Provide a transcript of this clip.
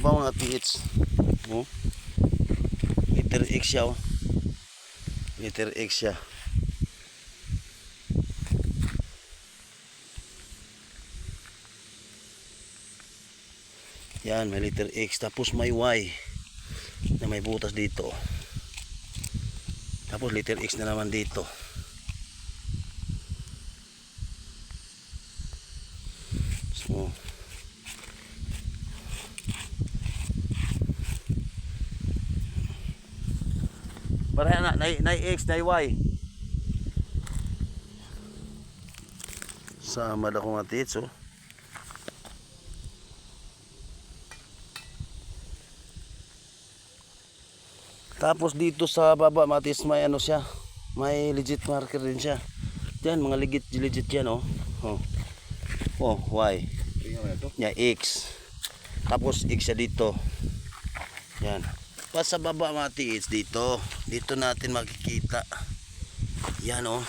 baba mga TH. Oh. Letter X siya oh. Letter X siya. Yan, may letter X. Tapos may Y na may butas dito. Tapos letter X na naman dito. So, pareha na X, na Y. Sama na ko mga tits oh. Tapos dito sa baba matis may ano siya, may legit marker din siya. Diyan mga legit yan oh. Oh, Y. Yeah, X. Tapos X siya dito. Yan. Pa sa baba matis dito. Dito natin makikita. Yan oh.